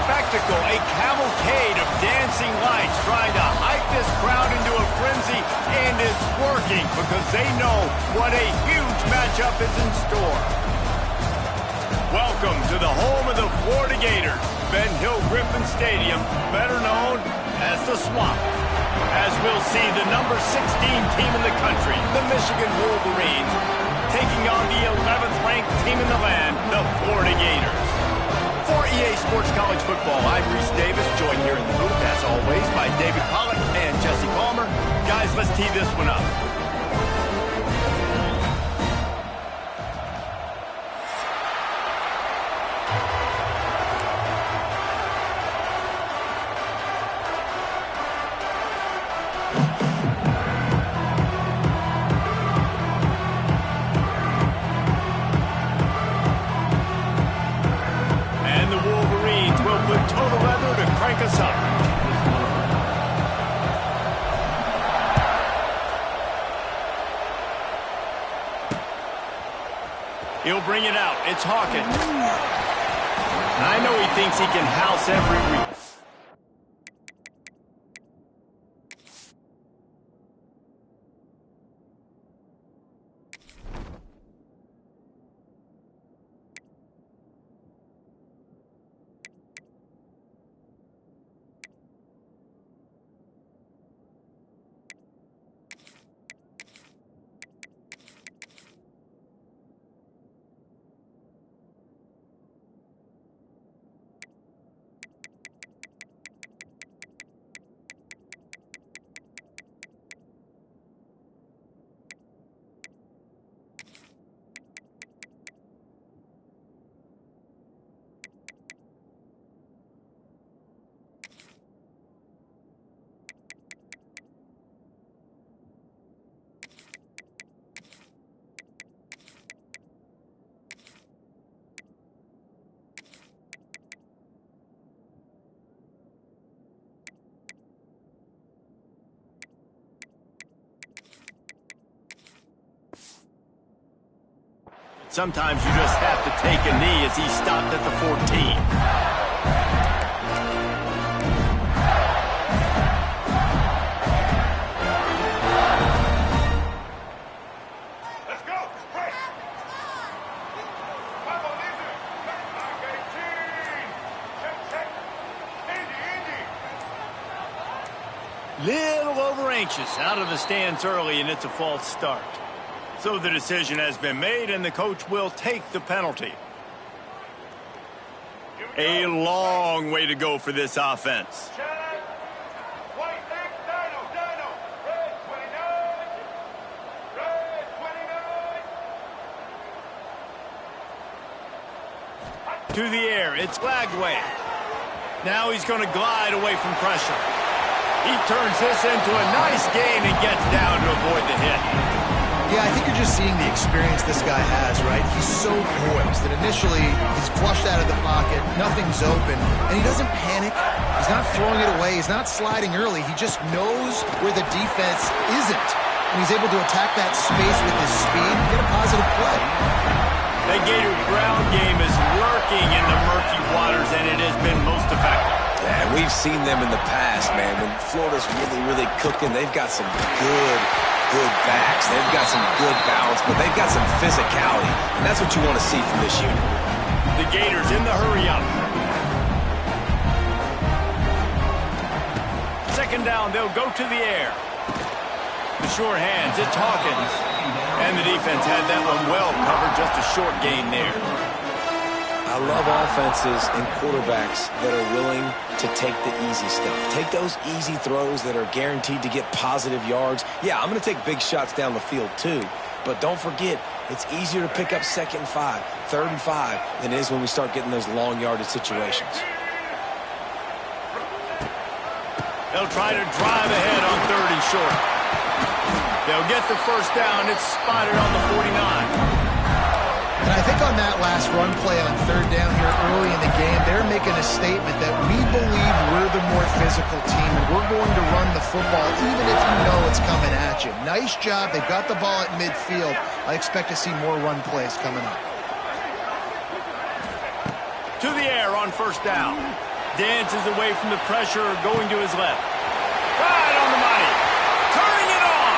spectacle, a cavalcade of dancing lights trying to hype this crowd into a frenzy, and it's working because they know what a huge matchup is in store. Welcome to the home of the Florida Gators, Ben Hill Griffin Stadium, better known as the Swamp. As we'll see the number 16 team in the country, the Michigan Wolverines, taking on the 11th ranked team in the land, the Florida Gators. For EA Sports College Football, I'm Reese Davis, joined here in the booth, as always, by David Pollack and Jesse Palmer. Guys, let's tee this one up. He'll bring it out. It's Hawkins. I know he thinks he can house every week. Sometimes you just have to take a knee as he stopped at the 14. Let's go. Break. Little over anxious, out of the stands early, and it's a false start. So the decision has been made, and the coach will take the penalty. A long way to go for this offense. To the air, it's Lagway. Now he's going to glide away from pressure. He turns this into a nice gain and gets down to avoid the hit. Yeah, I think you're just seeing the experience this guy has, right? He's so poised that initially he's flushed out of the pocket, nothing's open, and he doesn't panic. He's not throwing it away. He's not sliding early. He just knows where the defense isn't, and he's able to attack that space with his speed and get a positive play. The Gator ground game is lurking in the murky waters, and it has been most effective. Yeah, we've seen them in the past, man. When Florida's really cooking, they've got some good backs. They've got some good balance, but they've got some physicality, and that's what you want to see from this unit. The Gators in the hurry-up. Second down, they'll go to the air. The short hands, it's Hawkins. And the defense had that one well covered, just a short gain there. I love offenses and quarterbacks that are willing to take the easy stuff. Take those easy throws that are guaranteed to get positive yards. Yeah, I'm going to take big shots down the field too, but don't forget, it's easier to pick up 2nd and 5, 3rd and 5 than it is when we start getting those long yardage situations. They'll try to drive ahead on 3rd and short. They'll get the first down. It's spotted on the 49. And I think on that last run play on 3rd down here early in the game, they're making a statement that we believe we're the more physical team and we're going to run the football even if you know it's coming at you. Nice job. They've got the ball at midfield. I expect to see more run plays coming up. To the air on 1st down. Dances away from the pressure, going to his left. Right on the money. Turning it on.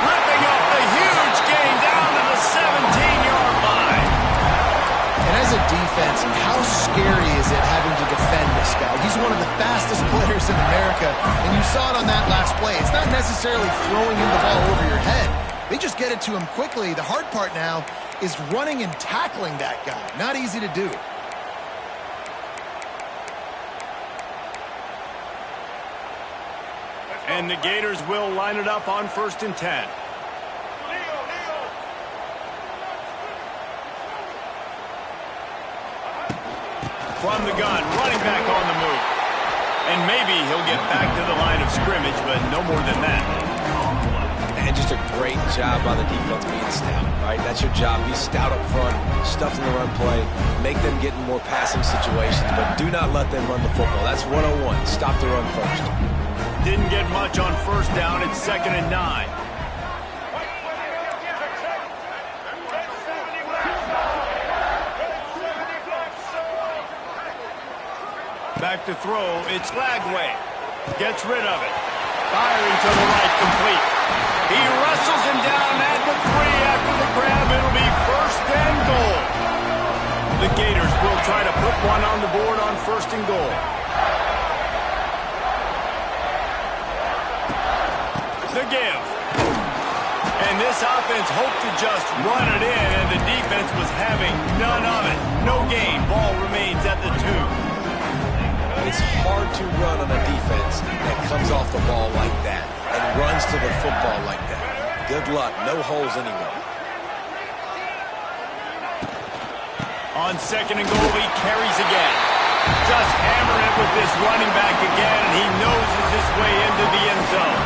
Ripping up the huge gain down to the 17-yard line. And as a defense, how scary is it having to defend this guy? He's one of the fastest players in America, and you saw it on that last play. It's not necessarily throwing him the ball over your head. They just get it to him quickly. The hard part now is running and tackling that guy. Not easy to do. And the Gators will line it up on 1st and 10. From the gun, running back on the move. And maybe he'll get back to the line of scrimmage, but no more than that. And just a great job by the defense being stout, right? That's your job. Be stout up front, stuff in the run play, make them get in more passing situations, but do not let them run the football. That's 101. Stop the run first. Didn't get much on 1st down. It's 2nd and 9. Back to throw. It's Lagway. Gets rid of it. Firing to the right, complete. He wrestles him down at the 3 after the grab. It'll be 1st and goal. The Gators will try to put one on the board on 1st and goal. The give. And this offense hoped to just run it in, and the defense was having none of it. No gain. Ball remains at the 2. It's hard to run on a defense that comes off the ball like that and runs to the football like that. Good luck. No holes anyway. On 2nd and goal, he carries again. Just hammer it with this running back again, and he noses his way into the end zone.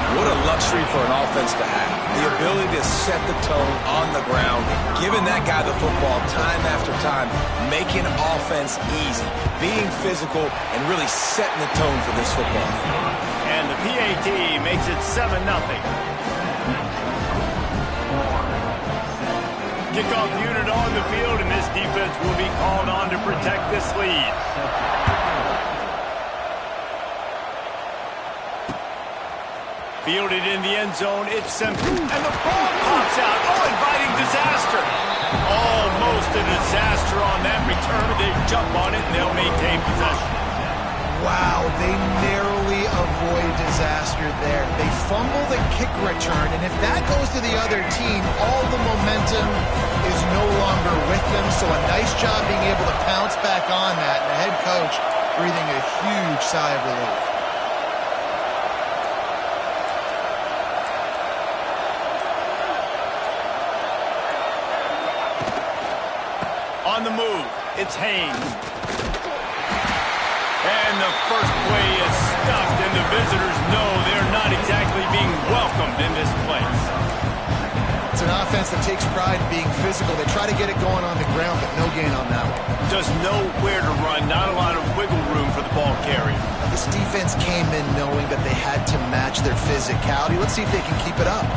What a luxury for an offense to have. The ability to set the tone on the ground, giving that guy the football time after time, making offense easy, being physical, and really setting the tone for this football. And the PAT makes it 7-0. Kickoff unit on the field, and this defense will be called on to protect this lead. Fielded in the end zone, it's simple. And the ball pops out. Oh, inviting disaster. Almost a disaster on that return. They jump on it, and they'll maintain possession. Wow, they narrowly avoid disaster there. They fumble the kick return, and if that goes to the other team, all the momentum is no longer with them. So a nice job being able to pounce back on that, and the head coach breathing a huge sigh of relief. On the move, it's Haynes. And the first play is stuffed, and the visitors know they're not exactly being welcomed in this place. It's an offense that takes pride in being physical. They try to get it going on the ground, but no gain on that one. Just nowhere to run, not a lot of wiggle room for the ball carrier. This defense came in knowing that they had to match their physicality. Let's see if they can keep it up.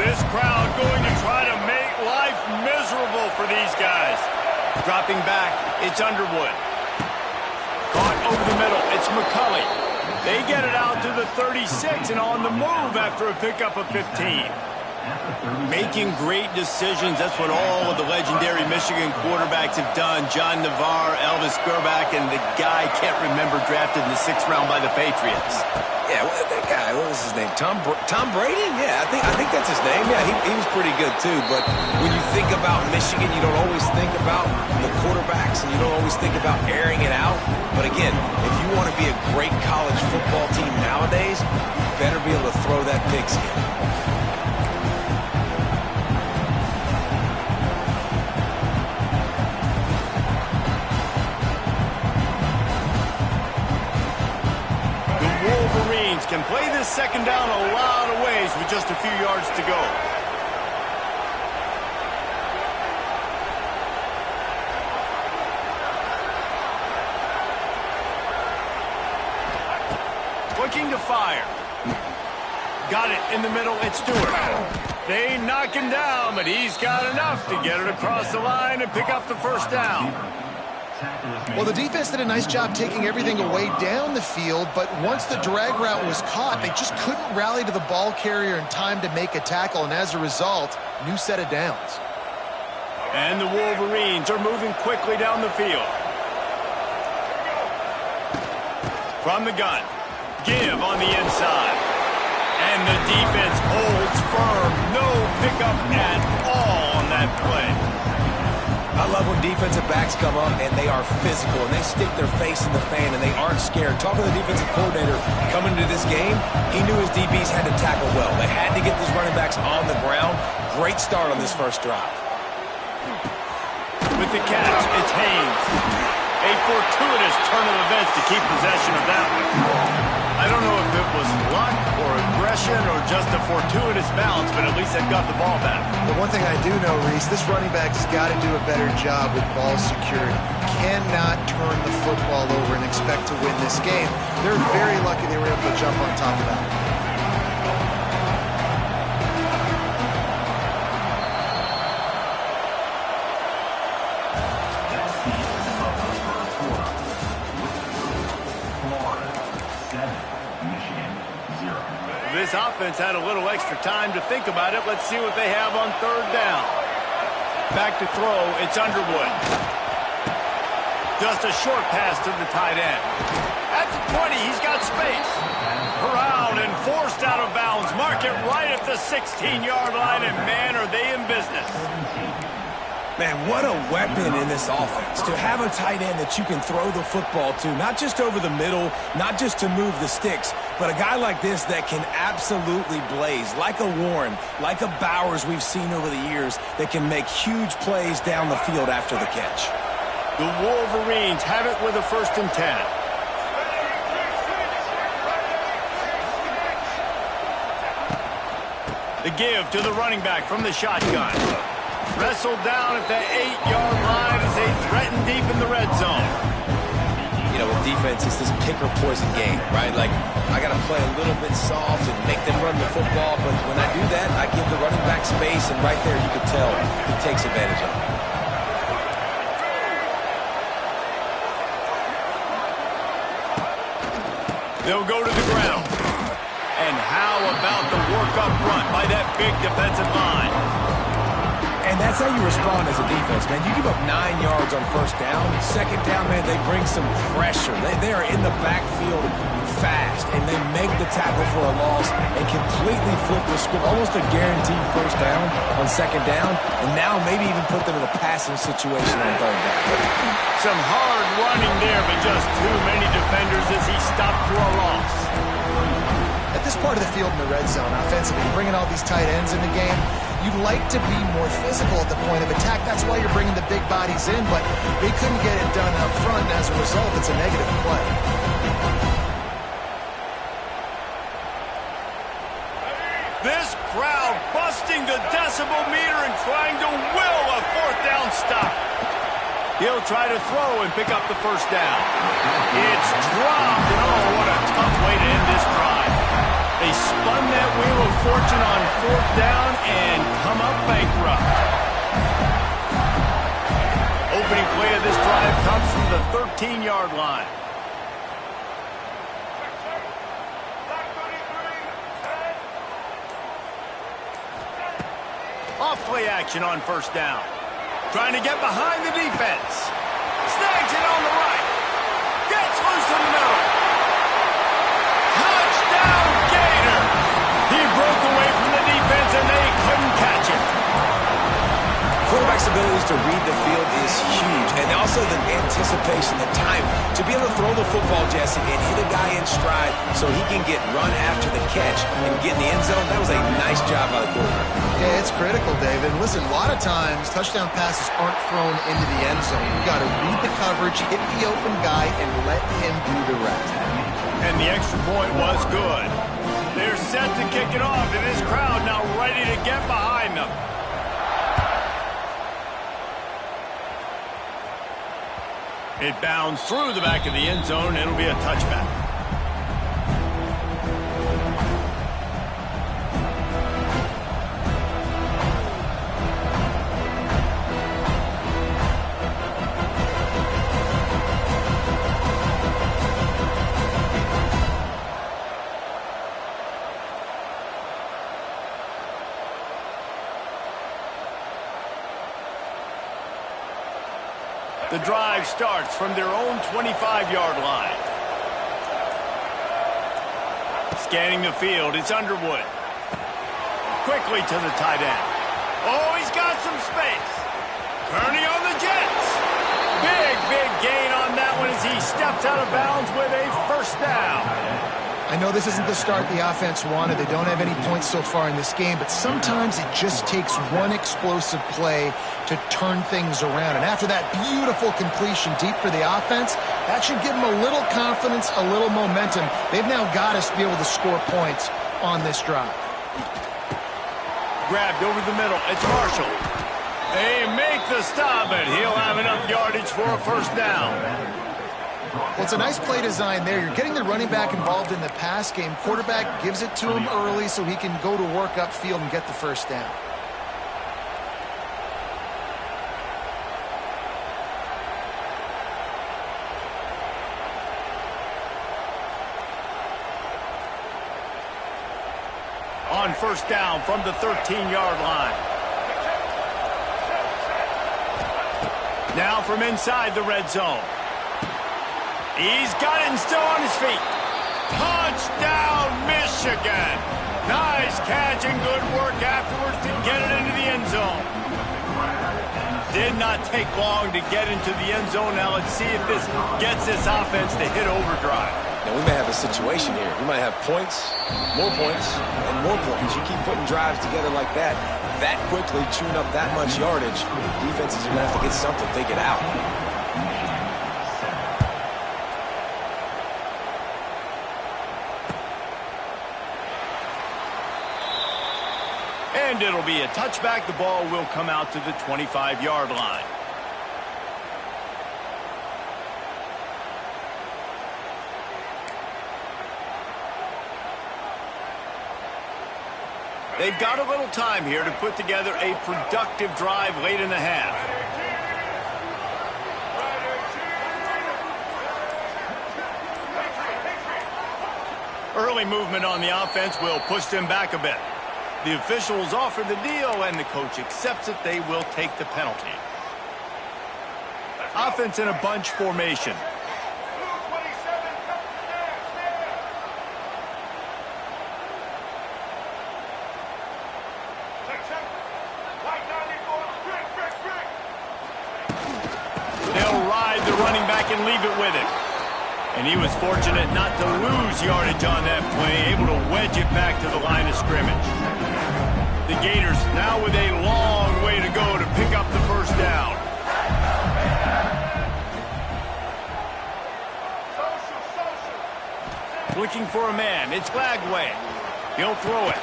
This crowd going to try to make life miserable for these guys. Dropping back, it's Underwood. Caught over the middle, it's McCulley. They get it out to the 36 and on the move after a pickup of 15. Making great decisions, that's what all of the legendary Michigan quarterbacks have done. John Navarre, Elvis Gerbach, and the guy I can't remember drafted in the 6th round by the Patriots. Yeah, that guy, what was his name? Tom Brady? Yeah, I think that's his name. Yeah, he was pretty good too. But when you think about Michigan, you don't always think about the quarterbacks, and you don't always think about airing it out. But again, if you want to be a great college football team nowadays, you better be able to throw that pigskin. Wolverines can play this 2nd down a lot of ways with just a few yards to go. Looking to fire. Got it in the middle, it's Stewart. They knock him down, but he's got enough to get it across the line and pick up the first down. Well, the defense did a nice job taking everything away down the field, but once the drag route was caught, they just couldn't rally to the ball carrier in time to make a tackle, and as a result, new set of downs. And the Wolverines are moving quickly down the field. From the gun, give on the inside. And the defense holds firm. No pickup at all on that play. I love when defensive backs come up and they are physical and they stick their face in the fan and they aren't scared. Talking to the defensive coordinator coming into this game, he knew his DBs had to tackle well. They had to get these running backs on the ground. Great start on this first drive. With the catch, it's Haynes. A fortuitous turn of events to keep possession of that one. I don't know if it was luck or aggression or just a fortuitous bounce, but at least they've got the ball back. The one thing I do know, Reese, this running back has got to do a better job with ball security. Cannot turn the football over and expect to win this game. They're very lucky they were able to jump on top of that. This offense had a little extra time to think about it. Let's see what they have on third down. Back to throw, it's Underwood. Just a short pass to the tight end. At the 20, he's got space. Corralled and forced out of bounds. Mark it right at the 16-yard line, and man, are they in business. Man, what a weapon in this offense. To have a tight end that you can throw the football to, not just over the middle, not just to move the sticks, but a guy like this that can absolutely blaze, like a Warren, like a Bowers we've seen over the years, that can make huge plays down the field after the catch. The Wolverines have it with a 1st and 10. The give to the running back from the shotgun. Wrestled down at the 8-yard line as they threaten deep in the red zone. You know, with defense, it's this pick-or-poison game, right? Like, I got to play a little bit soft and make them run the football, but when I do that, I give the running back space, and right there you can tell he takes advantage of it. They'll go to the ground. And how about the work up front by that big defensive line? And that's how you respond as a defense, man. You give up 9 yards on 1st down. 2nd down, man, they bring some pressure. They are in the backfield fast, and they make the tackle for a loss and completely flip the script. Almost a guaranteed 1st down on 2nd down, and now maybe even put them in a passing situation on 3rd down. Some hard running there, but just too many defenders as he stopped for a loss. At this part of the field in the red zone, offensively, bringing all these tight ends in the game, you'd like to be more physical at the point of attack. That's why you're bringing the big bodies in, but they couldn't get it done up front, and as a result, it's a negative play. This crowd busting the decibel meter and trying to will a 4th down stop. He'll try to throw and pick up the 1st down. It's dropped, and oh, what a tough way to end this drive. They spun that wheel of fortune on 4th down and come up bankrupt. Opening play of this drive comes from the 13-yard line. Off play action on 1st down. Trying to get behind the defense. Snags it on the right. Gets loose in the middle. Touchdown, Gator! He broke away from the defense and they couldn't catch him. Quarterback's abilities to read the field is huge, and also the anticipation, the time to be able to throw the football, Jesse, and hit a guy in stride so he can get run after the catch and get in the end zone. That was a nice job by the quarterback. Yeah, it's critical, David. Listen, a lot of times touchdown passes aren't thrown into the end zone. You got to read the coverage, hit the open guy, and let him do the rest. And the extra point was good. They're set to kick it off, and this crowd now ready to get behind them. It bounds through the back of the end zone. It'll be a touchback. The drive starts from their own 25-yard line. Scanning the field, it's Underwood. Quickly to the tight end. Oh, he's got some space. Kearney on the Jets. Big gain on that one as he steps out of bounds with a first down. I know this isn't the start the offense wanted. They don't have any points so far in this game, but sometimes it just takes one explosive play to turn things around. And after that beautiful completion deep for the offense, that should give them a little confidence, a little momentum. They've now got us to be able to score points on this drive. Grabbed over the middle. It's Marshall. They make the stop, and he'll have enough yardage for a first down. Well, it's a nice play design there. You're getting the running back involved in the pass game. Quarterback gives it to him early so he can go to work upfield and get the first down. On first down from the 13-yard line. Now from inside the red zone. He's got it and still on his feet. Touchdown, Michigan. Nice catch and good work afterwards to get it into the end zone. Did not take long to get into the end zone. Now let's see if this gets this offense to hit overdrive. Now we may have a situation here. We might have points, and more points. You keep putting drives together like that quickly, chewing up that much yardage, defenses are going to have to get something figured out. And it'll be a touchback. The ball will come out to the 25-yard line. They've got a little time here to put together a productive drive late in the half. Early movement on the offense will push them back a bit. The officials offer the deal, and the coach accepts it. They will take the penalty. Offense in a bunch formation. They'll ride the running back and leave it with him. And he was fortunate not to lose yardage on that play, able to wedge it back to the line of scrimmage. The Gators now with a long way to go to pick up the first down. Looking for a man. It's Lagway. He'll throw it.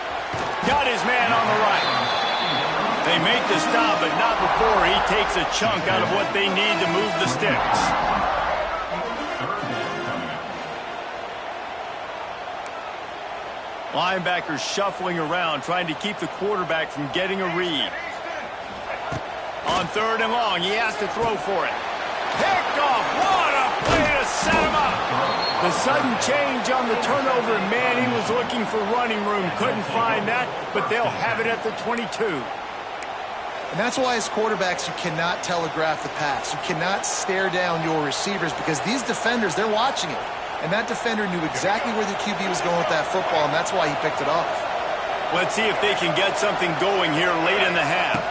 Got his man on the right. They make the stop, but not before he takes a chunk out of what they need to move the sticks. Linebackers shuffling around, trying to keep the quarterback from getting a read. On third and long, he has to throw for it. Picked off. What a play to set him up. The sudden change on the turnover, man, he was looking for running room. Couldn't find that, but they'll have it at the 22. And that's why as quarterbacks, you cannot telegraph the pass. You cannot stare down your receivers because these defenders, they're watching it. And that defender knew exactly where the QB was going with that football, and that's why he picked it off. Let's see if they can get something going here late in the half.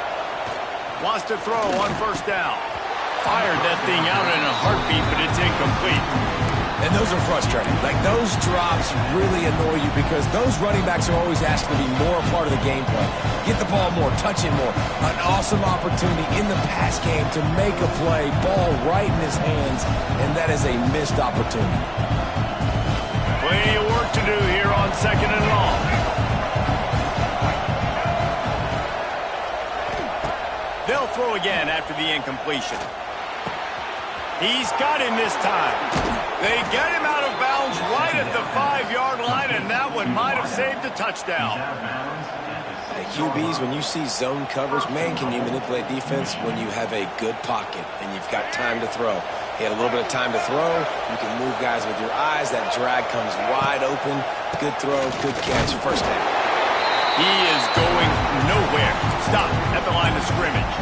Wants to throw on first down. Fired that thing out in a heartbeat, but it's incomplete. And those are frustrating. Like, those drops really annoy you because those running backs are always asked to be more a part of the game plan. Get the ball more, touch it more. An awesome opportunity in the pass game to make a play, ball right in his hands, and that is a missed opportunity. Plenty of work to do here on second and long. They'll throw again after the incompletion. He's got him this time. They get him out of bounds right at the 5-yard line, and that one might have saved a touchdown. QBs, when you see zone coverage, man, can you manipulate defense when you have a good pocket and you've got time to throw. He had a little bit of time to throw. You can move guys with your eyes. That drag comes wide open. Good throw, good catch, first down. He is going nowhere. Stop at the line of scrimmage.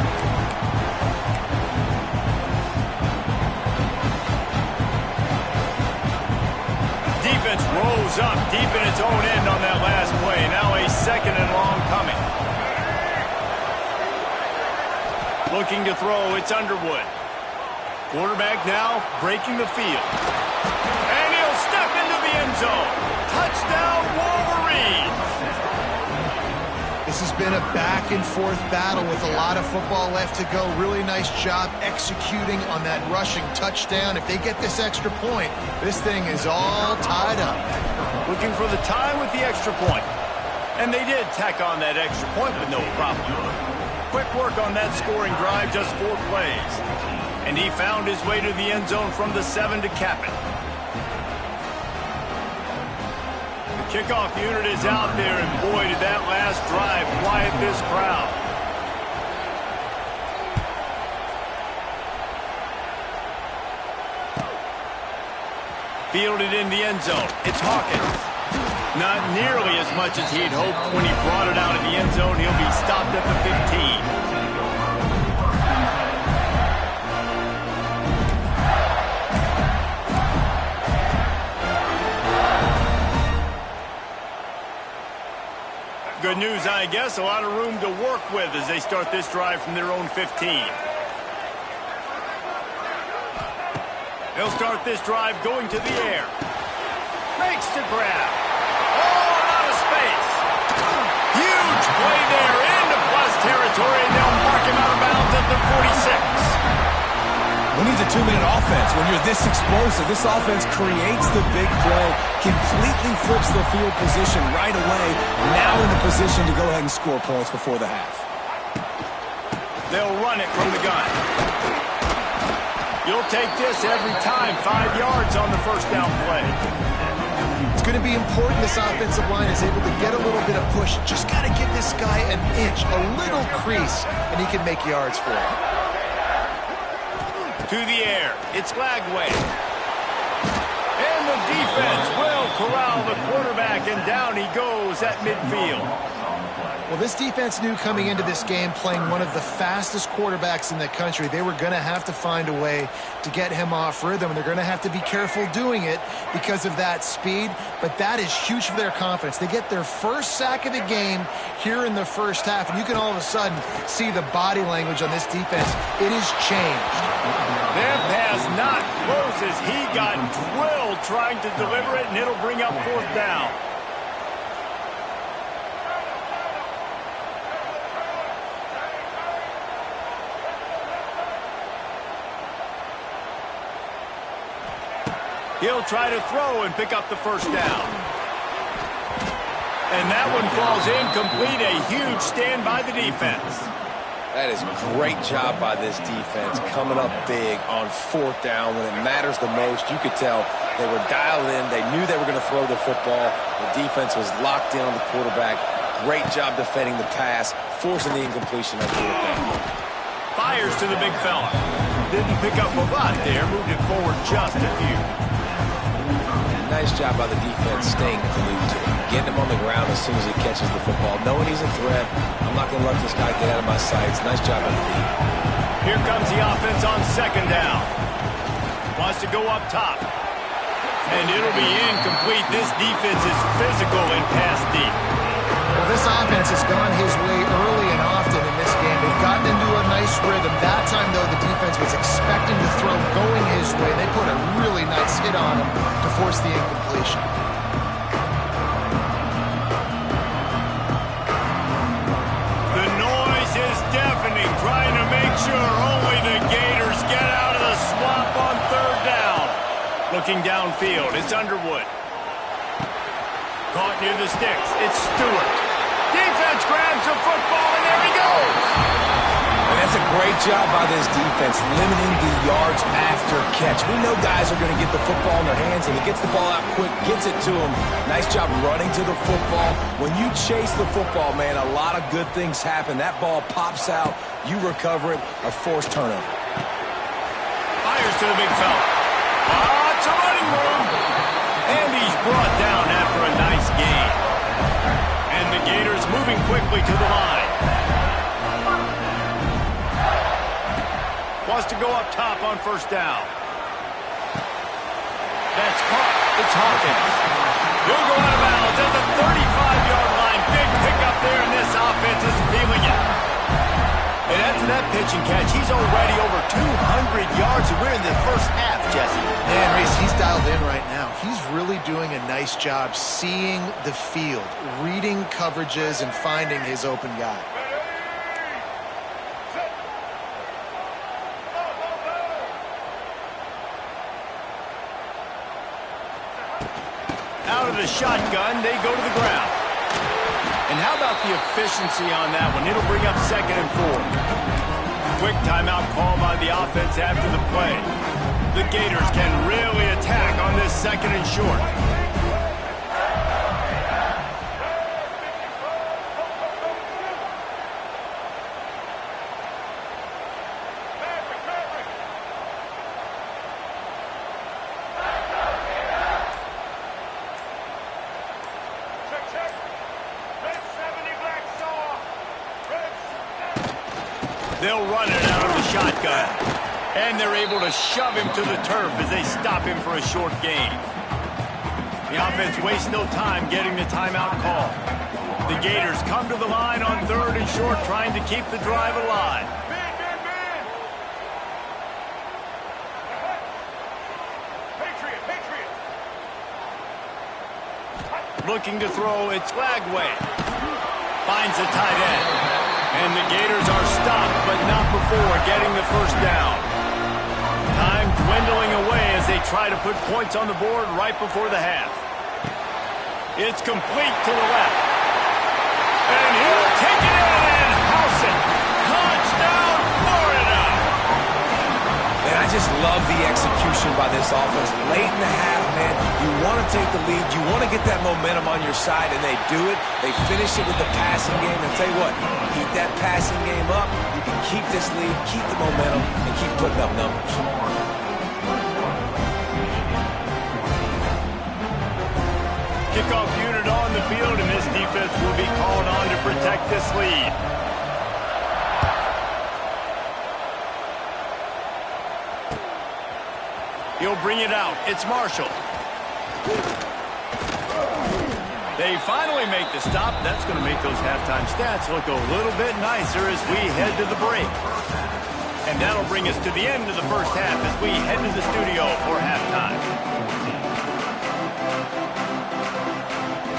Throws up deep in its own end on that last play. Now a second and long coming. Looking to throw, it's Underwood. Quarterback now breaking the field. And he'll step into the end zone. Touchdown, Wolverines! This has been a back-and-forth battle with a lot of football left to go. Really nice job executing on that rushing touchdown. If they get this extra point, this thing is all tied up. Looking for the tie with the extra point. And they did tack on that extra point with no problem. Quick work on that scoring drive, just 4 plays. And he found his way to the end zone from the 7 to cap it. The kickoff unit is out there, and boy, did that last drive quiet this crowd. Fielded in the end zone. It's Hawkins. Not nearly as much as he'd hoped when he brought it out in the end zone. He'll be stopped at the 15. Good news, I guess. A lot of room to work with as they start this drive from their own 15. They'll start this drive going to the air. Makes the grab. Oh, out of space. Huge play there into plus territory, and they'll mark him out of bounds at the 46. Who needs a 2-minute offense when you're this explosive? This offense creates the big play, completely flips the field position right away, now in the position to go ahead and score points before the half. They'll run it from the gun. You'll take this every time. 5 yards on the first down play. It's going to be important this offensive line is able to get a little bit of push. Just got to give this guy an inch, a little crease, and he can make yards for it. To the air. It's Lagway. And the defense will corral the quarterback, and down he goes at midfield. Well, this defense knew coming into this game, playing one of the fastest quarterbacks in the country, they were going to have to find a way to get him off rhythm, and they're going to have to be careful doing it because of that speed, but that is huge for their confidence. They get their first sack of the game here in the first half, and you can all of a sudden see the body language on this defense. It has changed. That pass not close as he got drilled trying to deliver it, and it'll bring up 4th down. He'll try to throw and pick up the first down. And that one falls incomplete. A huge stand by the defense. That is a great job by this defense, coming up big on 4th down when it matters the most. You could tell they were dialed in. They knew they were going to throw the football. The defense was locked in on the quarterback. Great job defending the pass, forcing the incompletion on 4th down. Fires to the big fella. Didn't pick up a lot there. Moved it forward just a few. Nice job by the defense staying glued to him, getting him on the ground as soon as he catches the football, knowing he's a threat. I'm not going to let this guy get out of my sights. Nice job by the defense. Here comes the offense on 2nd down. Wants to go up top. And it'll be incomplete. This defense is physical and pass deep. Well, this offense has gone his way early and often in this game. They've gotten into a nice rhythm. That time, though, the defense was expecting to throw going his way. They put a really nice hit on him to force the incompletion. The noise is deafening, trying to make sure only the Gators get out of the swamp on 3rd down. Looking downfield, it's Underwood. Caught near the sticks, it's Stewart. Defense grabs the football, and there he goes. And that's a great job by this defense, limiting the yards after catch. We know guys are going to get the football in their hands, and he gets the ball out quick, gets it to him. Nice job running to the football. When you chase the football, man, a lot of good things happen. That ball pops out, you recover it, a forced turnover. Fires to the big fella. Lots of running room. And he's brought down after a nice gain. And the Gators moving quickly to the line. Wants to go up top on 1st down. That's caught. It's Hawkins. He'll go out of bounds at the 35-yard line. Big pickup there, and this offense is feeling it. And after that pitch and catch, he's already over 200 yards, and we're in the first half, Jesse. Man, Reese, he's dialed in right now. He's really doing a nice job seeing the field, reading coverages, and finding his open guy. Out of the shotgun, they go to the ground. And how about the efficiency on that one? It'll bring up 2nd and 4. Quick timeout call by the offense after the play. The Gators can really attack on this 2nd and short. They'll run it out of the shotgun. And they're able to shove him to the turf as they stop him for a short gain. The offense wastes no time getting the timeout call. The Gators come to the line on 3rd and short, trying to keep the drive alive. Patriot. Looking to throw, it's Lagway. Finds the tight end. And the Gators are stopped, but not before getting the first down. Time dwindling away as they try to put points on the board right before the half. It's complete to the left. And he'll take it in and house it. Touchdown, Florida! And I just love the execution by this offense. Late in the half, man, you want to take the lead. You want to get that momentum on your side, and they do it. They finish it with the passing game. And tell you what, keep that passing game up. You can keep this lead, keep the momentum, and keep putting up numbers. Kickoff unit on the field, and this defense will be called on to protect this lead. He'll bring it out. It's Marshall. They finally make the stop. That's going to make those halftime stats look a little bit nicer as we head to the break. And that'll bring us to the end of the first half as we head to the studio for halftime.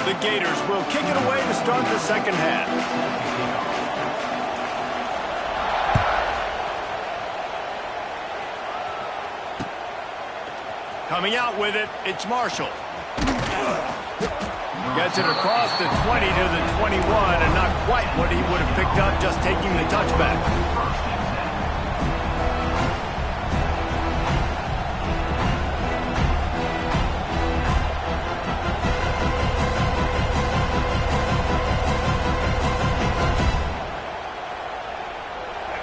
The Gators will kick it away to start the second half. Coming out with it, it's Marshall. Gets it across the 20 to the 21, and not quite what he would have picked up just taking the touchback.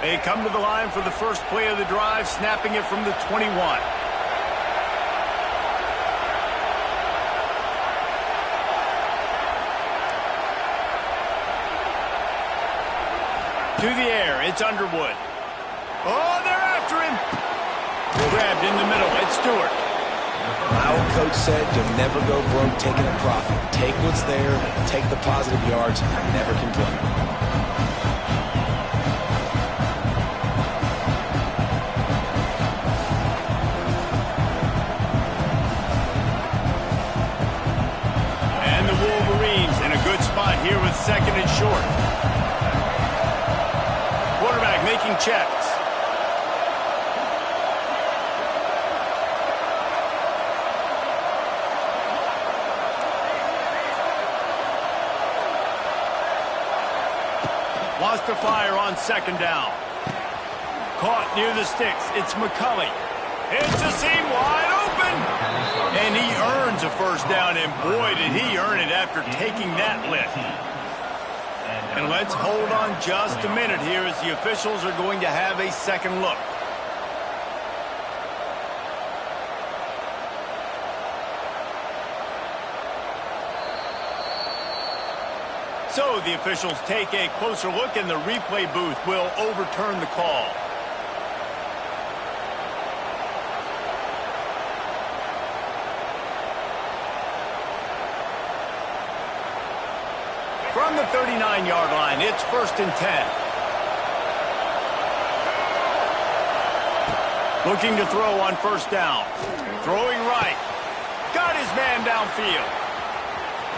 They come to the line for the first play of the drive, snapping it from the 21. To the air, it's Underwood. Oh, they're after him. Grabbed in the middle, it's Stewart. My old coach said you'll never go broke taking a profit. Take what's there, take the positive yards, and never complain. And the Wolverines in a good spot here with 2nd and short. Quarterback making checks. Wants to fire on 2nd down. Caught near the sticks. It's McCulley. It's a seam wide open. And he earns a first down, and boy, did he earn it after taking that lift. And let's hold on just a minute here as the officials are going to have a second look. So the officials take a closer look, and the replay booth will overturn the call. From the 39-yard line, it's 1st and 10. Looking to throw on 1st down. Throwing right. Got his man downfield.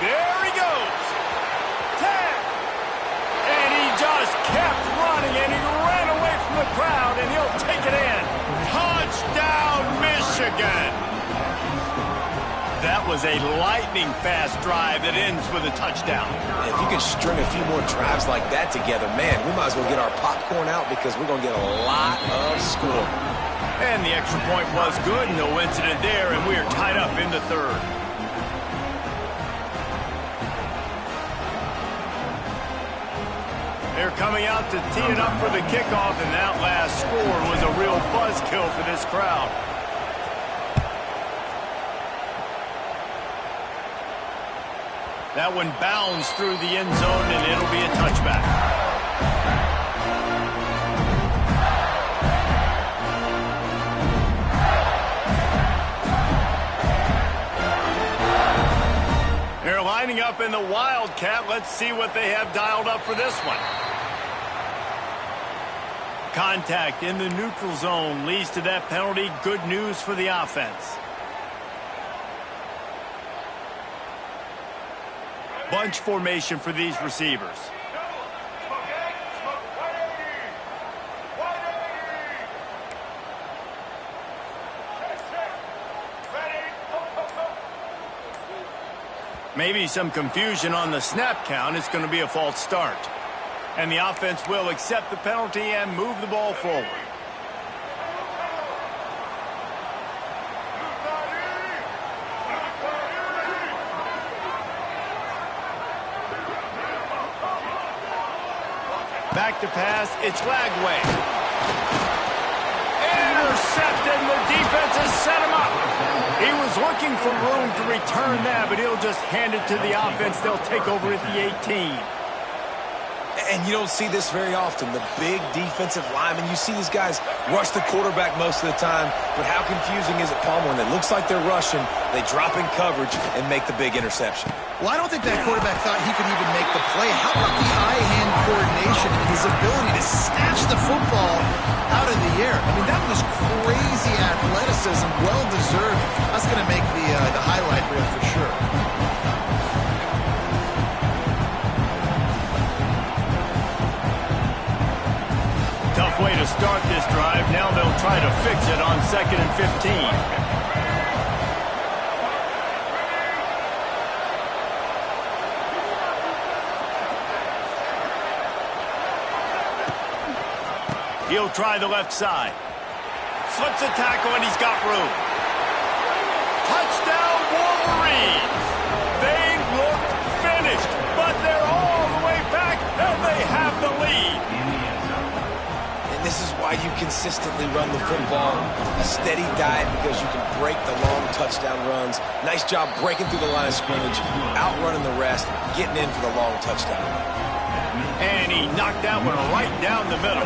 There he goes. 10. And he just kept running, and he ran away from the crowd, and he'll take it in. Touchdown, Michigan. That was a lightning-fast drive that ends with a touchdown. If you can string a few more drives like that together, man, we might as well get our popcorn out because we're going to get a lot of score. And the extra point was good, no incident there, and we are tied up in the 3rd. They're coming out to tee it up for the kickoff, and that last score was a real buzzkill for this crowd. That one bounds through the end zone, and it'll be a touchback. They're lining up in the Wildcat. Let's see what they have dialed up for this one. Contact in the neutral zone leads to that penalty. Good news for the offense. Bunch formation for these receivers. Maybe some confusion on the snap count. It's going to be a false start. And the offense will accept the penalty and move the ball forward. Back to pass, it's Lagway. Intercepted, and the defense has set him up. He was looking for room to return that, but he'll just hand it to the offense. They'll take over at the 18. And you don't see this very often. The big defensive linemen, you see these guys rush the quarterback most of the time, but how confusing is it, Palmer, when it looks like they're rushing, they drop in coverage and make the big interception? Well, I don't think that quarterback thought he could even make the play. How about the eye-hand coordination and his ability to snatch the football out of the air? I mean, that was crazy athleticism, well-deserved. That's going to make the highlight reel for sure. Tough way to start this drive. Now they'll try to fix it on 2nd and 15. He'll try the left side. Slips a tackle, and he's got room. Touchdown, Wolverines! They look finished, but they're all the way back, and they have the lead. And this is why you consistently run the football. A steady diet because you can break the long touchdown runs. Nice job breaking through the line of scrimmage, outrunning the rest, getting in for the long touchdown. And he knocked that one right down the middle.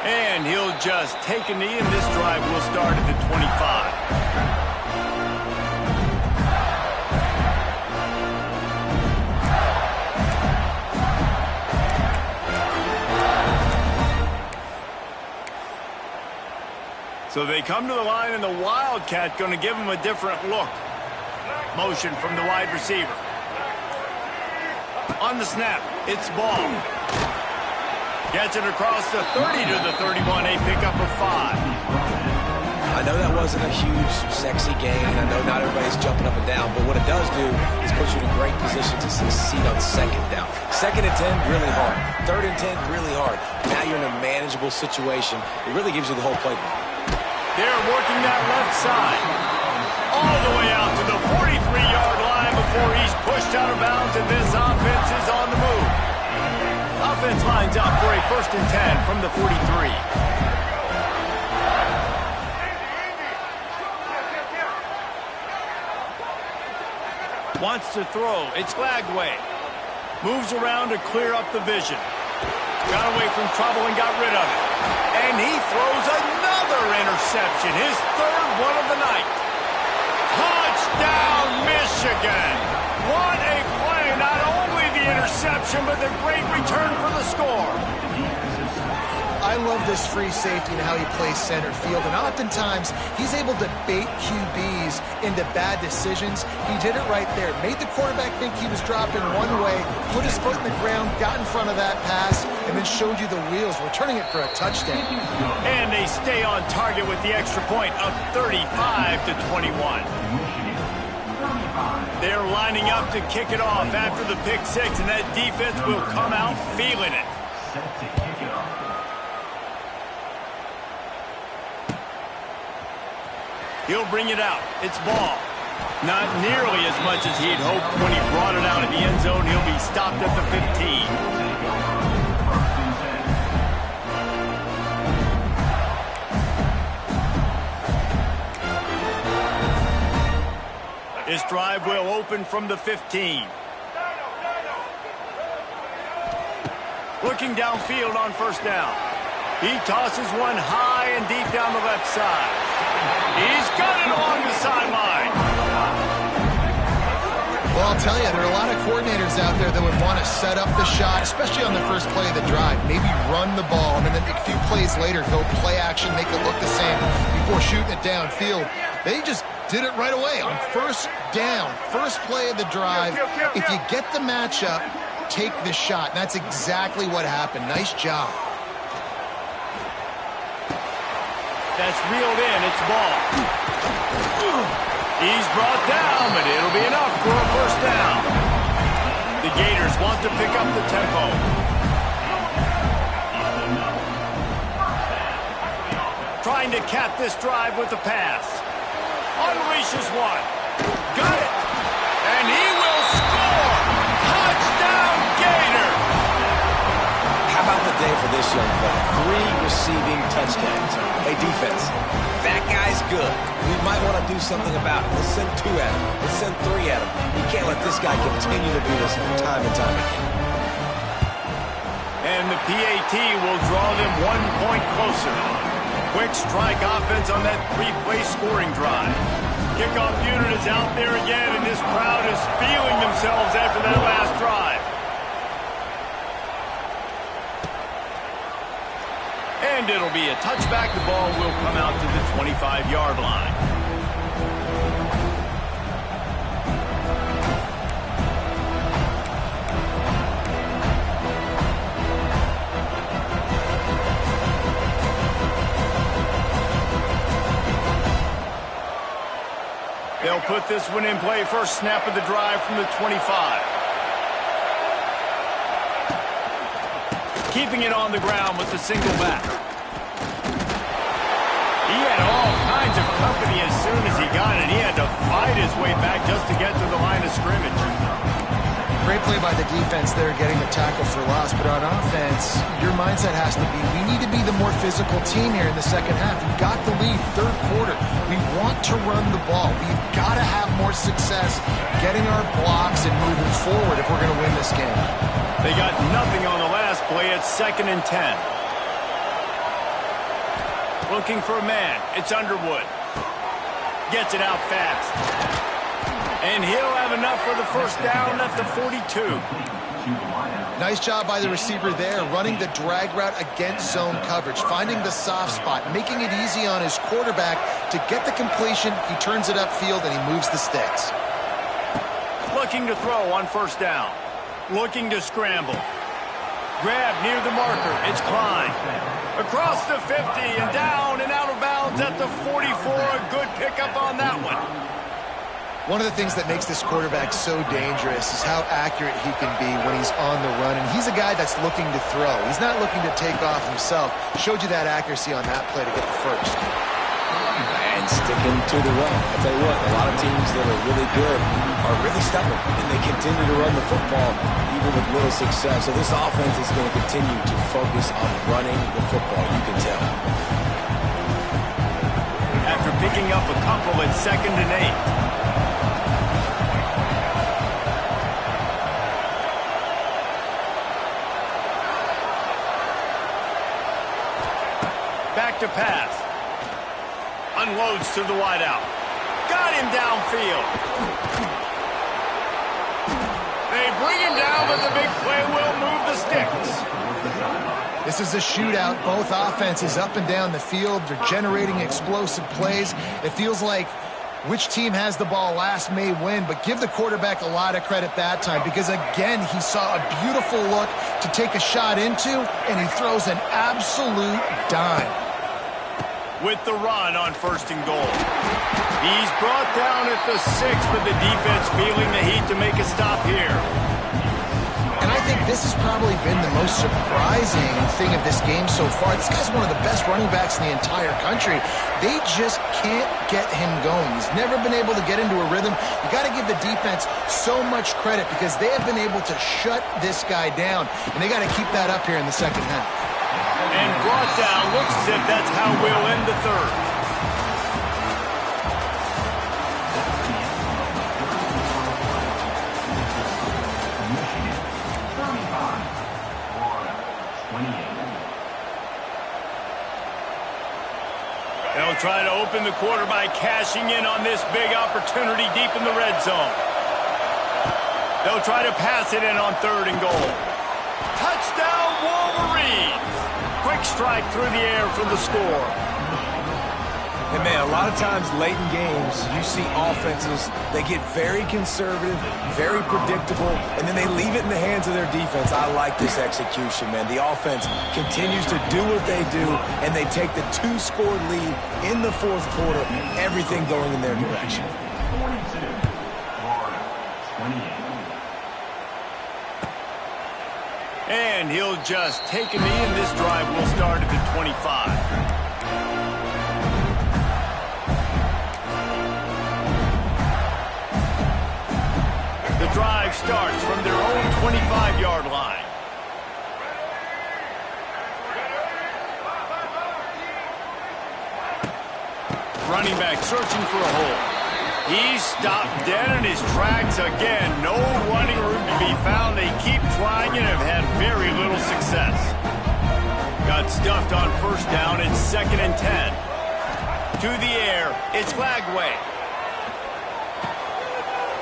And he'll just take a knee, and this drive will start at the 25. So they come to the line, and the Wildcat going to give him a different look. Motion from the wide receiver. On the snap, it's ball. Gets it across the 30 to the 31, a pickup of 5. I know that wasn't a huge, sexy game, and I know not everybody's jumping up and down, but what it does do is put you in a great position to succeed on 2nd down. 2nd and 10, really hard. 3rd and 10, really hard. Now you're in a manageable situation. It really gives you the whole playbook. They're working that left side. All the way out to the 43-yard line before he's pushed out of bounds, and this offense is on the move. Offense lines up for a 1st and 10 from the 43. Wants to throw. It's Lagway. Moves around to clear up the vision. Got away from trouble and got rid of it. And he throws another interception, his third one of the night. Touchdown, Michigan! What a play! Not only the interception, but the great return for the score. I love this free safety and how he plays center field, and oftentimes he's able to bait QBs into bad decisions. He did it right there. Made the quarterback think he was dropping one way, put his foot in the ground, got in front of that pass, and then showed you the wheels, returning it for a touchdown. And they stay on target with the extra point of 35-21. They're lining up to kick it off after the pick six, and that defense will come out feeling it. He'll bring it out. It's ball. Not nearly as much as he'd hoped when he brought it out of the end zone. He'll be stopped at the 15. This drive will open from the 15. Looking downfield on first down. He tosses one high and deep down the left side. He's got it along the sideline. Well, I'll tell you, there are a lot of coordinators out there that would want to set up the shot, especially on the first play of the drive. Maybe run the ball, and then a few plays later, go play action, make it look the same before shooting it downfield. They just did it right away on first down, first play of the drive. If you get the matchup, take the shot. And that's exactly what happened. Nice job. That's reeled in. It's ball. He's brought down, but it'll be enough for a first down. The Gators want to pick up the tempo. Trying to cap this drive with the pass. Unleashes one. Got it. And he will score. Touchdown, Gator. How about the day for this young fella? 3 receiving touchdowns. Hey, defense, that guy's good. We might want to do something about it. Let's send 2 at him. Let's send 3 at him. We can't let this guy continue to do this time and time again. And the PAT will draw them 1 point closer. Quick strike offense on that 3-play scoring drive. Kickoff unit is out there again, and this crowd is feeling themselves after that last drive. And it'll be a touchback. The ball will come out to the 25-yard line. They'll put this one in play. First snap of the drive from the 25. Keeping it on the ground with the single back. He had all kinds of company as soon as he got it. He had to fight his way back just to get to the line of scrimmage. Great play by the defense there, getting the tackle for loss. But on offense, your mindset has to be, we need to be the more physical team here in the second half. We've got the lead, third quarter. We want to run the ball. We've got to have more success getting our blocks and moving forward if we're going to win this game. They got nothing on the last play. It's 2nd and 10. Looking for a man. It's Underwood. Gets it out fast. And he'll have enough for the first down at the 42. Nice job by the receiver there, running the drag route against zone coverage, finding the soft spot, making it easy on his quarterback to get the completion. He turns it upfield, and he moves the sticks. Looking to throw on first down. Looking to scramble. Grab near the marker. It's Klein. Across the 50 and down and out of bounds at the 44. A good pickup on that one. One of the things that makes this quarterback so dangerous is how accurate he can be when he's on the run. And he's a guy that's looking to throw. He's not looking to take off himself. Showed you that accuracy on that play to get the first. And sticking to the run. I tell you what, a lot of teams that are really good are really stubborn, and they continue to run the football even with little success. So this offense is going to continue to focus on running the football, you can tell. After picking up a couple at 2nd and 8. Back to pass. Unloads to the wideout. Got him downfield. They bring him down, but the big play will move the sticks. This is a shootout. Both offenses up and down the field. They're generating explosive plays. It feels like which team has the ball last may win, but give the quarterback a lot of credit that time because, again, he saw a beautiful look to take a shot into, and he throws an absolute dime. With the run on 1st and goal. He's brought down at the 6, but the defense feeling the heat to make a stop here. And I think this has probably been the most surprising thing of this game so far. This guy's one of the best running backs in the entire country. They just can't get him going. He's never been able to get into a rhythm. You got to give the defense so much credit because they have been able to shut this guy down, and they got to keep that up here in the second half. And brought down. Looks as if that's how we'll end the 3rd. They'll try to open the quarter by cashing in on this big opportunity deep in the red zone. They'll try to pass it in on 3rd and goal. Touchdown, Wolverines! Quick strike through the air for the score. And, man, a lot of times late in games, you see offenses, they get very conservative, very predictable, and then they leave it in the hands of their defense. I like this execution, man. The offense continues to do what they do, and they take the 2-score lead in the 4th quarter, everything going in their direction. 42, Florida, 28. And he'll just take a knee, and this drive will start at the 25. The drive starts from their own 25-yard line. Running back searching for a hole. He's stopped dead in his tracks again. No running room to be found. They keep trying and have had very little success. Got stuffed on 1st down. It's 2nd and 10. To the air. It's Lagway.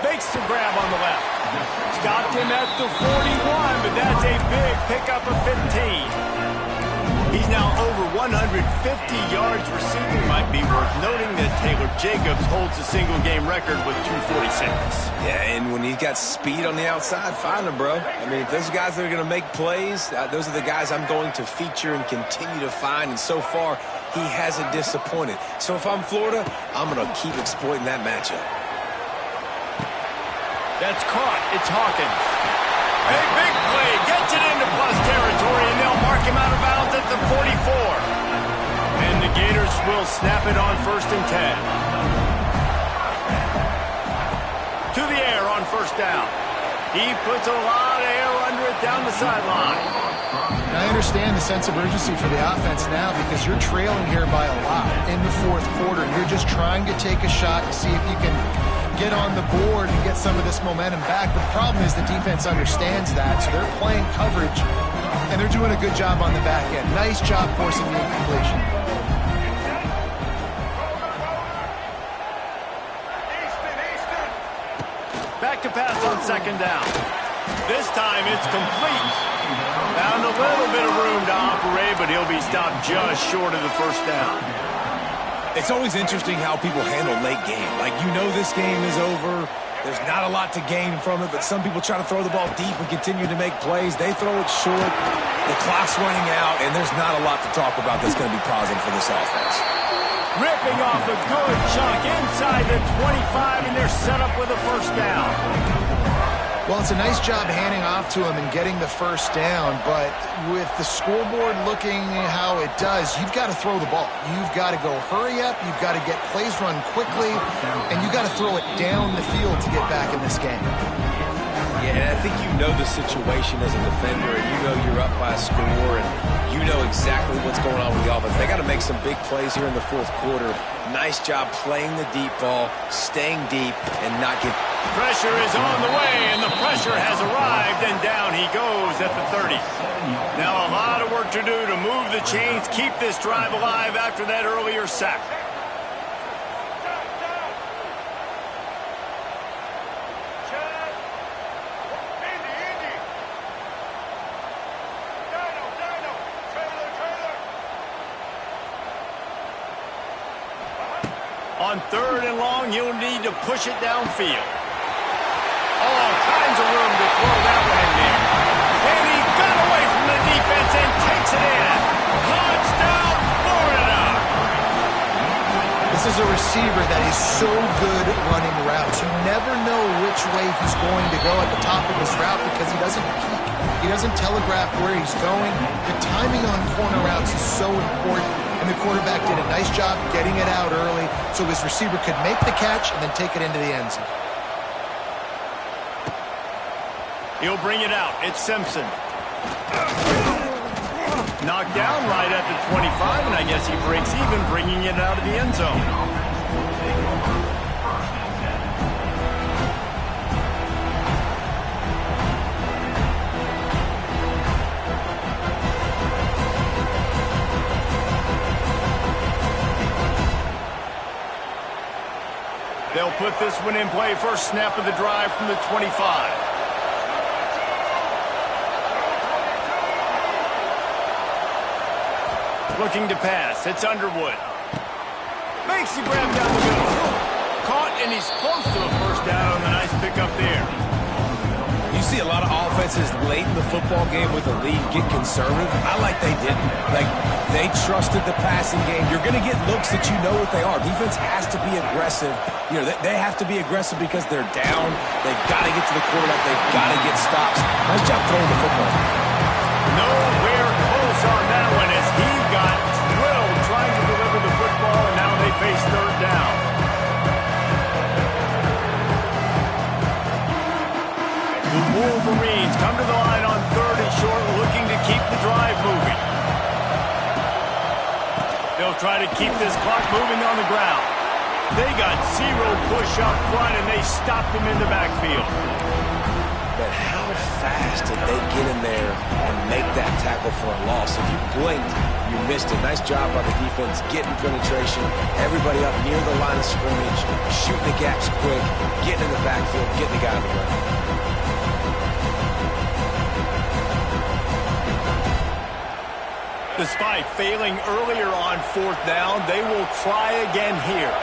Makes the grab on the left. Stopped him at the 41, but that's a big pickup of 15. He's now over 150 yards receiving. Might be worth noting that Taylor Jacobs holds the single-game record with 246. Yeah, and when he's got speed on the outside, find him, bro. I mean, if those guys that are going to make plays, those are the guys I'm going to feature and continue to find, and so far, he hasn't disappointed. So if I'm Florida, I'm going to keep exploiting that matchup. That's caught. It's Hawkins. A big play. Gets it into plus territory, and they'll mark him out of bounds at the 44. And the Gators will snap it on 1st and 10. To the air on 1st down. He puts a lot of air under it down the sideline. I understand the sense of urgency for the offense now because you're trailing here by a lot in the 4th quarter, and you're just trying to take a shot to see if you can get on the board and get some of this momentum back. But the problem is the defense understands that, so they're playing coverage, and they're doing a good job on the back end. Nice job forcing the incompletion. Back to pass on 2nd down. This time it's complete. Found a little bit of room to operate, but he'll be stopped just short of the 1st down. It's always interesting how people handle late game. Like, you know this game is over. There's not a lot to gain from it, but some people try to throw the ball deep and continue to make plays. They throw it short. The clock's running out, and there's not a lot to talk about that's going to be positive for this offense. Ripping off a good chunk inside the 25, and they're set up with a 1st down. Well, it's a nice job handing off to him and getting the 1st down, but with the scoreboard looking how it does, you've got to throw the ball. You've got to go hurry up, you've got to get plays run quickly, and you've got to throw it down the field to get back in this game. Yeah, I think you know the situation as a defender, and you know you're up by a score, and you know exactly what's going on with the offense. They got to make some big plays here in the 4th quarter. Nice job playing the deep ball, staying deep, and not Pressure is on the way, and the pressure has arrived, and down he goes at the 30. Now a lot of work to do to move the chains, keep this drive alive after that earlier sack. On 3rd and long, you'll need to push it downfield. All kinds of room to throw that one in there. And he got away from the defense and takes it in. Touchdown, Florida! This is a receiver that is so good at running routes. You never know which way he's going to go at the top of his route because he doesn't peek. He doesn't telegraph where he's going. The timing on corner routes is so important. And the quarterback did a nice job getting it out early so his receiver could make the catch and then take it into the end zone. He'll bring it out. It's Simpson. Knocked down right at the 25, and I guess he breaks even, bringing it out of the end zone. They'll put this one in play. First snap of the drive from the 25. Looking to pass. It's Underwood. Makes the grab down the middle. Caught, and he's close to a first down on the nice pickup there. You see a lot of offenses late in the football game with a lead get conservative. I like they didn't. Like, they trusted the passing game. You're going to get looks that you know what they are. Defense has to be aggressive. You know, they have to be aggressive because they're down. They've got to get to the quarterback. They've got to get stops. Nice job throwing the football. Nowhere close on that one as he got drilled trying to deliver the football, and now they face 3rd down. The Wolverines come to the line on 3rd and short, looking to keep the drive moving. They'll try to keep this clock moving on the ground. They got 0 push up front, and they stopped him in the backfield. But how fast did they get in there and make that tackle for a loss? If you blinked, you missed it. Nice job by the defense getting penetration. Everybody up near the line of scrimmage, shooting the gaps quick, getting in the backfield, getting the guy on the ground. Despite failing earlier on 4th down, they will try again here.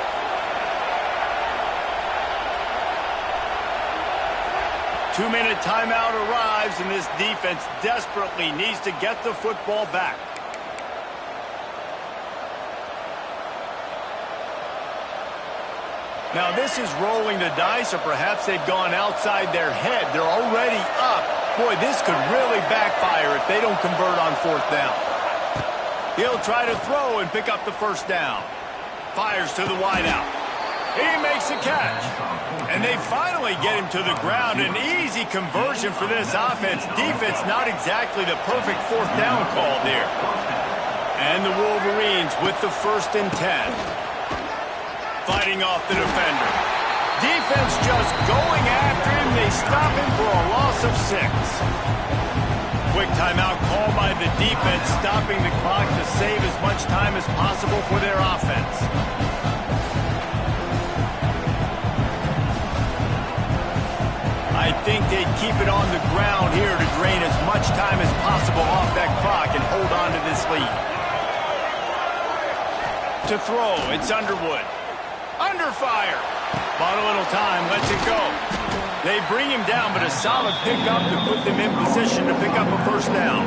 Two-minute timeout arrives, and this defense desperately needs to get the football back. Now, this is rolling the dice, or perhaps they've gone outside their head. They're already up. Boy, this could really backfire if they don't convert on 4th down. He'll try to throw and pick up the first down. Fires to the wideout. He makes a catch. And they finally get him to the ground. An easy conversion for this offense. Defense not exactly the perfect 4th down call there. And the Wolverines with the 1st and 10. Fighting off the defender. Defense just going after him. They stop him for a loss of 6. Quick timeout called by the defense, stopping the clock to save as much time as possible for their offense. I think they'd keep it on the ground here to drain as much time as possible off that clock and hold on to this lead. To throw, it's Underwood. Under fire. Bought a little time, lets it go. They bring him down, but a solid pickup to put them in position to pick up a first down.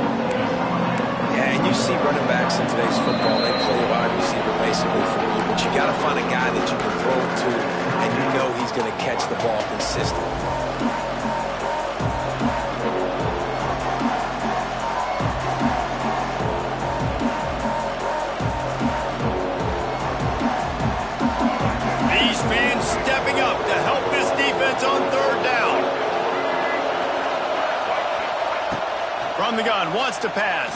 Yeah, and you see running backs in today's football, they play a wide receiver basically for you, but you got to find a guy that you can throw it to, and you know he's going to catch the ball consistently. These fans stepping up to help this defense on 3rd down. From the gun, wants to pass.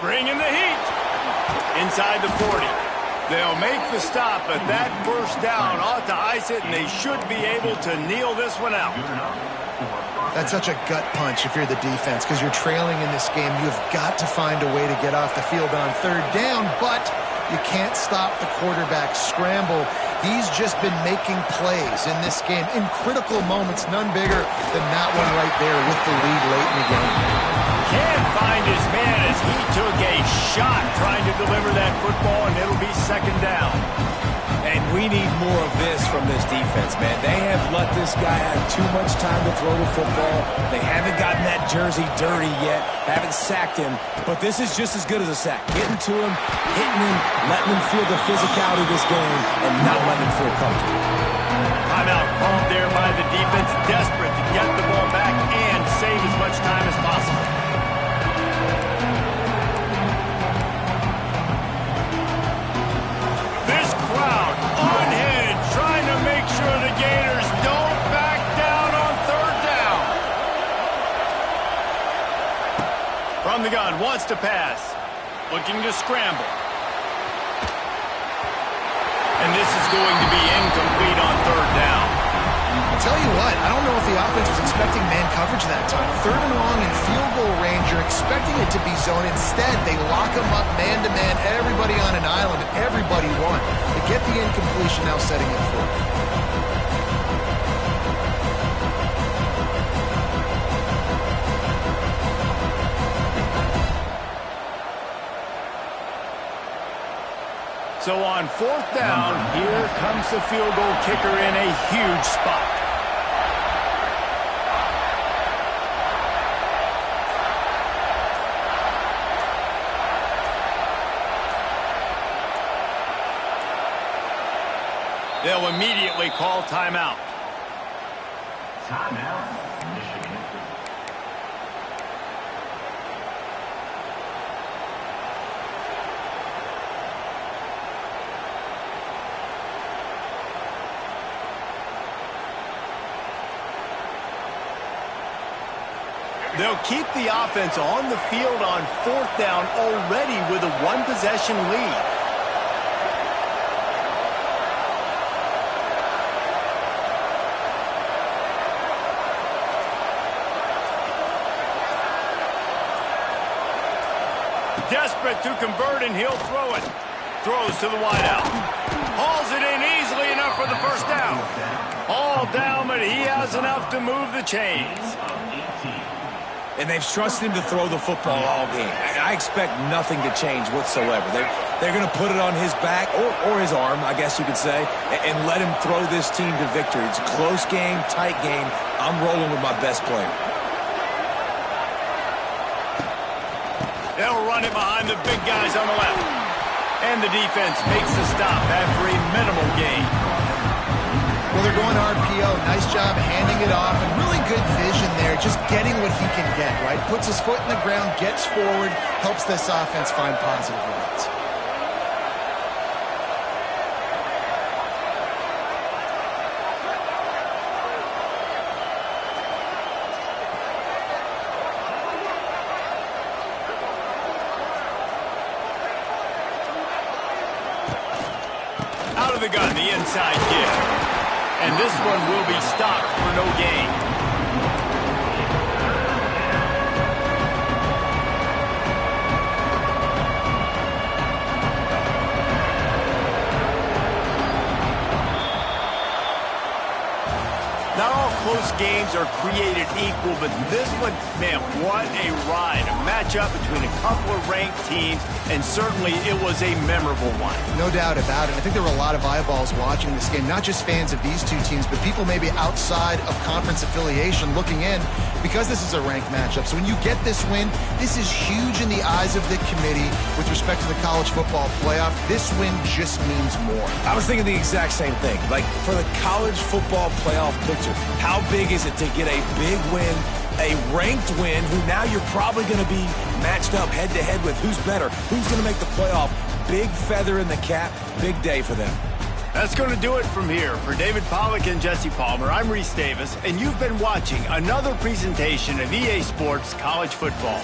Bringing the heat. Inside the 40. They'll make the stop, but that first down ought to ice it, and they should be able to kneel this one out. That's such a gut punch if you're the defense, because you're trailing in this game. You've got to find a way to get off the field on third down, but you can't stop the quarterback scramble. He's just been making plays in this game in critical moments, none bigger than that one right there with the lead late in the game. Can't find his man as he took a shot trying to deliver that football, and it'll be second down. And we need more of this from this defense, man. They have let this guy have too much time to throw the football. They haven't gotten that jersey dirty yet, haven't sacked him, but this is just as good as a sack. Getting to him, hitting him, letting him feel the physicality of this game, and not letting him feel comfortable. Timeout called there by the defense, desperate to get the ball back and save as much time as possible. This crowd unhinged, trying to make sure the Gators don't back down on third down. From the gun, wants to pass, looking to scramble. And this is going to be incomplete on third down. I'll tell you what, I don't know if the offense was expecting man coverage that time. Third and long in field goal range, you're expecting it to be zone. Instead, they lock them up man-to-man, everybody on an island, everybody won. They get the incompletion, now setting it forward. So on fourth down, here comes the field goal kicker in a huge spot. They'll immediately call timeout. Timeout, Michigan. They'll keep the offense on the field on fourth down already with a one-possession lead. Desperate to convert, and he'll throw it. Throws to the wideout. Hauls it in easily enough for the first down. All down, but he has enough to move the chains. And they've trusted him to throw the football all game. I expect nothing to change whatsoever. They're going to put it on his back, or his arm, I guess you could say, and let him throw this team to victory. It's a close game, tight game. I'm rolling with my best player. They'll run it behind the big guys on the left. And the defense makes the stop after a minimal gain. Well, they're going RPO. Nice job handing it off, and really good vision there, just getting what he can get, right? Puts his foot in the ground, gets forward, helps this offense find positive yards. Out of the gun, the inside kick. And this one will be stopped for no gain. Not all close games are created equal, but this one, man, what a ride. A matchup between a couple of ranked teams, and certainly it was a memorable one. No doubt about it. I think there were a lot of eyeballs watching this game, not just fans of these two teams, but people maybe outside of conference affiliation looking in, because this is a ranked matchup. So when you get this win, this is huge in the eyes of the committee with respect to the college football playoff. This win just means more. I was thinking the exact same thing. Like, for the college football playoff picture, how big is it to get a big win, a ranked win, who now you're probably going to be matched up head-to-head with who's better, who's going to make the playoff. Big feather in the cap, big day for them. That's going to do it from here. For David Pollack and Jesse Palmer, I'm Reese Davis, and you've been watching another presentation of EA Sports College Football.